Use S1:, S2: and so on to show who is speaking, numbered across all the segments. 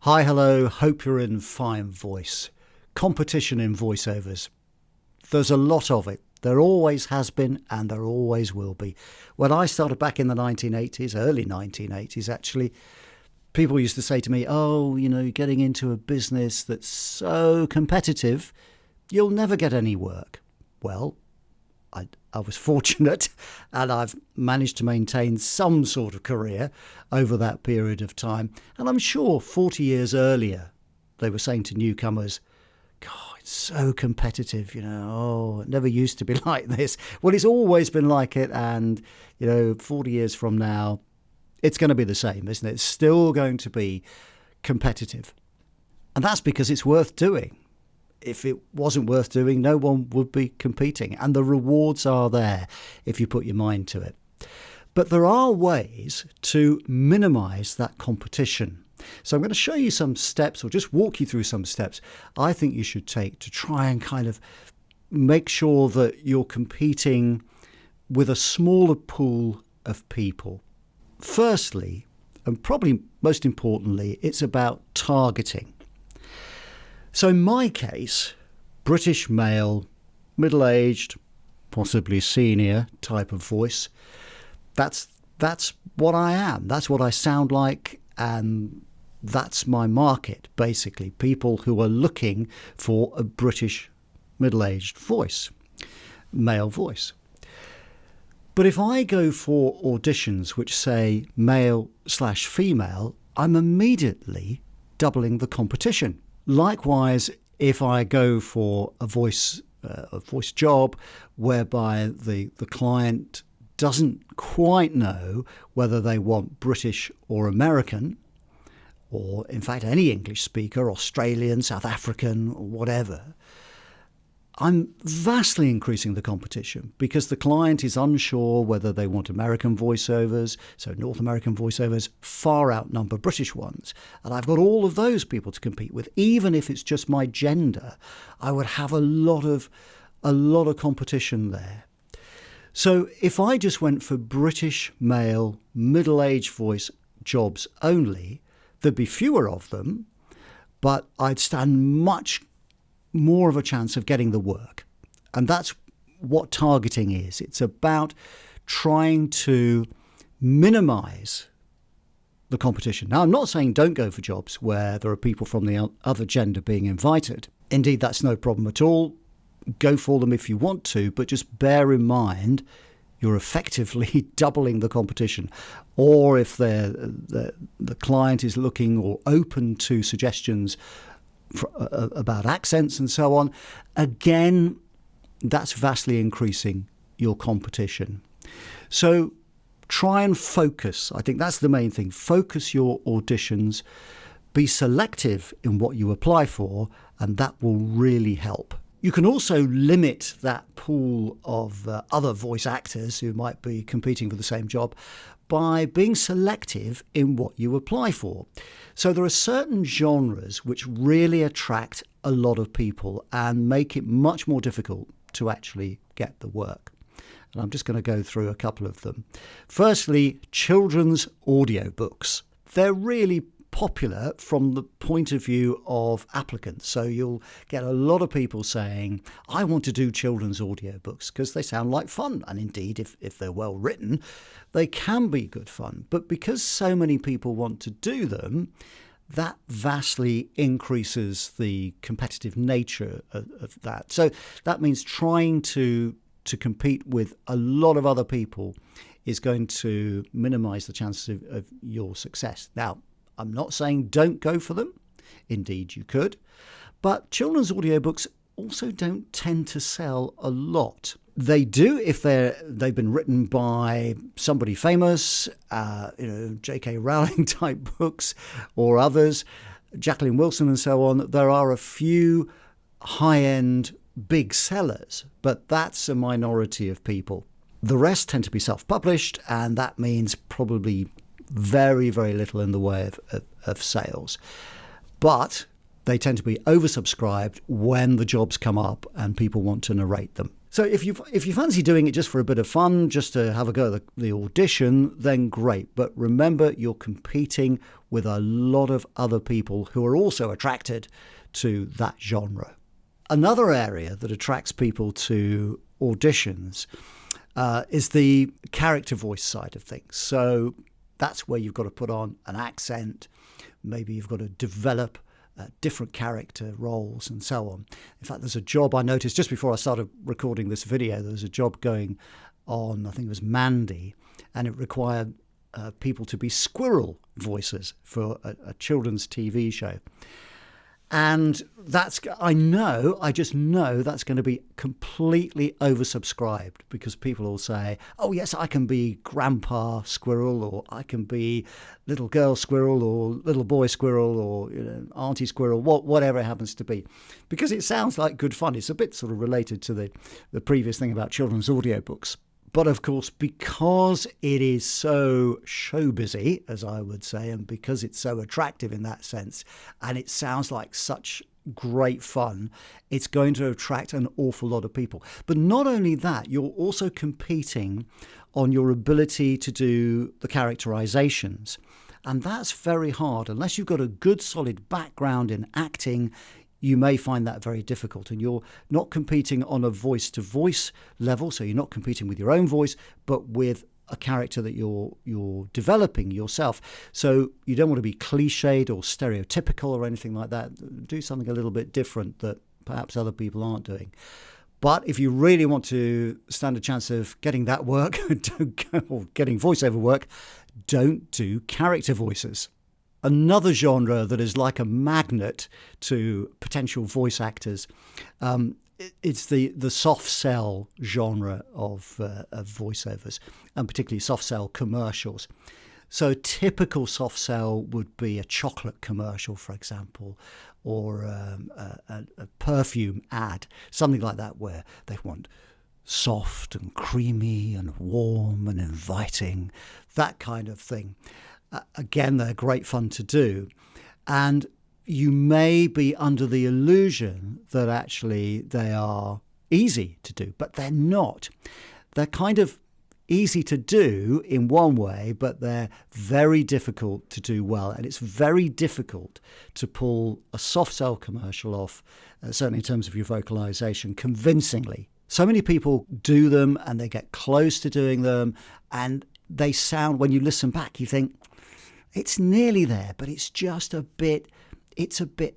S1: Hi, hello, hope you're in fine voice. Competition in voiceovers. There's a lot of it. There always has been and there always will be. When I started back in the 1980s, early 1980s actually, people used to say to me, you're getting into a business that's so competitive, you'll never get any work. Well, I was fortunate and I've managed to maintain some sort of career over that period of time. And I'm sure 40 years earlier, they were saying to newcomers, God, it's so competitive, it never used to be like this. Well, it's always been like it. And, 40 years from now, it's going to be the same, isn't it? It's still going to be competitive. And that's because it's worth doing. If it wasn't worth doing, no one would be competing. And the rewards are there if you put your mind to it. But there are ways to minimize that competition. So I'm going to show you some steps, or just walk you through some steps I think you should take to try and kind of make sure that you're competing with a smaller pool of people. Firstly, and probably most importantly, it's about targeting. So in my case, British male, middle-aged, possibly senior type of voice, that's what I am. That's what I sound like, and that's my market, basically. People who are looking for a British middle-aged voice, male voice. But if I go for auditions which say male/female, I'm immediately doubling the competition. Likewise, if I go for a voice job whereby the client doesn't quite know whether they want British or American, or in fact any English speaker, Australian, South African, or whatever, I'm vastly increasing the competition because the client is unsure whether they want American voiceovers, so North American voiceovers far outnumber British ones. And I've got all of those people to compete with. Even if it's just my gender, I would have a lot of competition there. So if I just went for British male middle-aged voice jobs only, there'd be fewer of them, but I'd stand much more of a chance of getting the work. And that's what targeting is. It's about trying to minimize the competition. Now, I'm not saying don't go for jobs where there are people from the other gender being invited. Indeed, that's no problem at all. Go for them if you want to, but just bear in mind you're effectively doubling the competition. Or if the client is looking or open to suggestions about accents and so on, again, that's vastly increasing your competition. So try and focus. I think that's the main thing. Focus your auditions. Be selective in what you apply for, and that will really help. You can also limit that pool of other voice actors who might be competing for the same job by being selective in what you apply for. So there are certain genres which really attract a lot of people and make it much more difficult to actually get the work. And I'm just going to go through a couple of them. Firstly, children's audiobooks. They're really popular from the point of view of applicants. So you'll get a lot of people saying, I want to do children's audiobooks because they sound like fun. And indeed, if they're well written, they can be good fun. But because so many people want to do them, that vastly increases the competitive nature of that. So that means trying to compete with a lot of other people is going to minimize the chances of your success. Now, I'm not saying don't go for them. Indeed, you could. But children's audiobooks also don't tend to sell a lot. They do if they've been written by somebody famous, J.K. Rowling type books or others, Jacqueline Wilson and so on. There are a few high-end big sellers, but that's a minority of people. The rest tend to be self-published, and that means probably very, very little in the way of sales. But they tend to be oversubscribed when the jobs come up and people want to narrate them. So if you fancy doing it just for a bit of fun, just to have a go at the audition, then great. But remember, you're competing with a lot of other people who are also attracted to that genre. Another area that attracts people to auditions is the character voice side of things. So that's where you've got to put on an accent. Maybe you've got to develop different character roles and so on. In fact, there's a job I noticed just before I started recording this video. There was a job going on, I think it was Mandy, and it required people to be squirrel voices for a children's TV show. And I just know that's going to be completely oversubscribed, because people will say, oh yes, I can be Grandpa Squirrel, or I can be little girl squirrel, or little boy squirrel, or auntie squirrel, whatever it happens to be. Because it sounds like good fun. It's a bit sort of related to the previous thing about children's audiobooks. But of course, because it is so show busy, as I would say, and because it's so attractive in that sense, and it sounds like such great fun, it's going to attract an awful lot of people. But not only that, you're also competing on your ability to do the characterizations. And that's very hard. Unless you've got a good solid background in acting, you may find that very difficult, and you're not competing on a voice-to-voice level, so you're not competing with your own voice, but with a character that you're developing yourself. So you don't want to be cliched or stereotypical or anything like that. Do something a little bit different that perhaps other people aren't doing. But if you really want to stand a chance of getting that work, or getting voiceover work, don't do character voices. Another genre that is like a magnet to potential voice actors, it's the soft sell genre of voiceovers, and particularly soft sell commercials. So a typical soft sell would be a chocolate commercial, for example, or a perfume ad, something like that, where they want soft and creamy and warm and inviting, that kind of thing. Again, they're great fun to do. And you may be under the illusion that actually they are easy to do, but they're not. They're kind of easy to do in one way, but they're very difficult to do well. And it's very difficult to pull a soft sell commercial off, certainly in terms of your vocalization, convincingly. So many people do them and they get close to doing them, and they sound, when you listen back, you think, it's nearly there, but it's a bit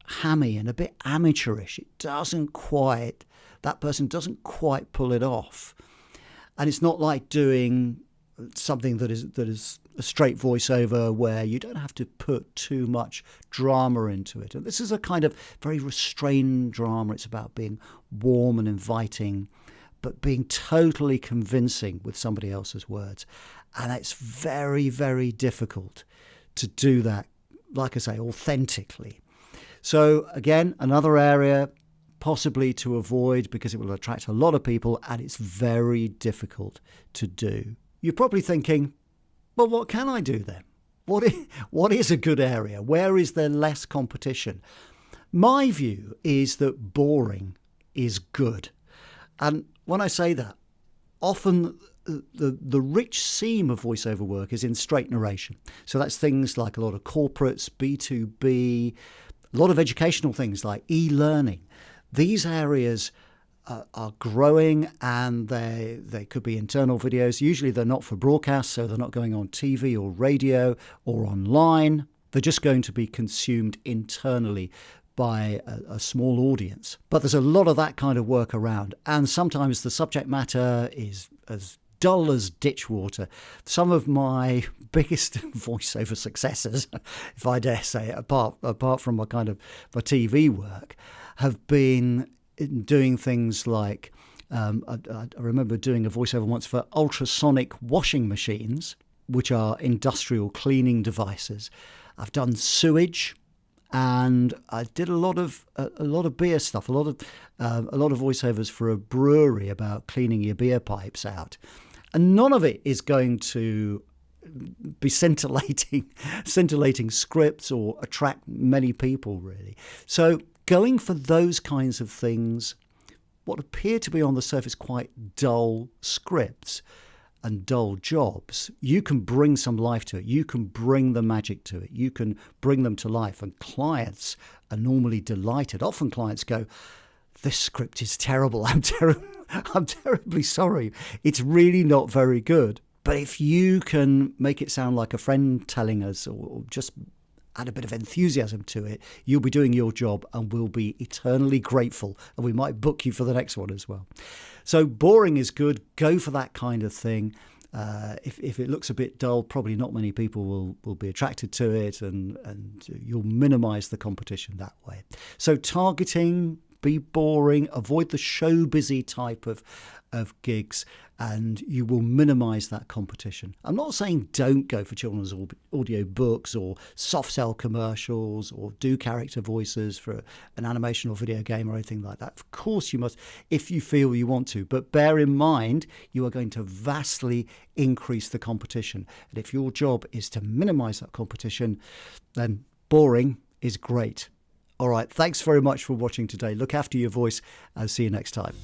S1: hammy and a bit amateurish. That person doesn't quite pull it off. And it's not like doing something that is a straight voiceover where you don't have to put too much drama into it. And this is a kind of very restrained drama. It's about being warm and inviting, but being totally convincing with somebody else's words. And it's very, very difficult to do that, like I say, authentically. So again, another area possibly to avoid, because it will attract a lot of people and it's very difficult to do. You're probably thinking, well, what can I do then? What is a good area? Where is there less competition? My view is that boring is good. And when I say that, often the rich seam of voiceover work is in straight narration. So that's things like a lot of corporates, B2B, a lot of educational things like e-learning. These areas are growing, and they could be internal videos. Usually they're not for broadcast, so they're not going on TV or radio or online. They're just going to be consumed internally by a small audience. But there's a lot of that kind of work around, and sometimes the subject matter is as dull as ditch water. Some of my biggest voiceover successes, if I dare say it, apart from my TV work, have been in doing things like, I remember doing a voiceover once for ultrasonic washing machines, which are industrial cleaning devices. I've done sewage, and I did a lot of beer stuff, a lot of voiceovers for a brewery about cleaning your beer pipes out. And none of it is going to be scintillating scripts or attract many people, really. So going for those kinds of things what appear to be on the surface quite dull scripts and dull jobs, you can bring some life to it. You can bring the magic to it. You can bring them to life. And clients are normally delighted. Often clients go, this script is terrible. I'm terribly sorry. It's really not very good. But if you can make it sound like a friend telling us, or just add a bit of enthusiasm to it, you'll be doing your job and we'll be eternally grateful. And we might book you for the next one as well. So boring is good. Go for that kind of thing. If it looks a bit dull, probably not many people will be attracted to it, and you'll minimize the competition that way. So targeting, be boring, avoid the show busy type of gigs, and you will minimize that competition. I'm not saying don't go for children's audio books or soft sell commercials or do character voices for an animation or video game or anything like that. Of course you must, if you feel you want to, but bear in mind you are going to vastly increase the competition. And if your job is to minimize that competition, then boring is great. All right, thanks very much for watching today. Look after your voice and see you next time.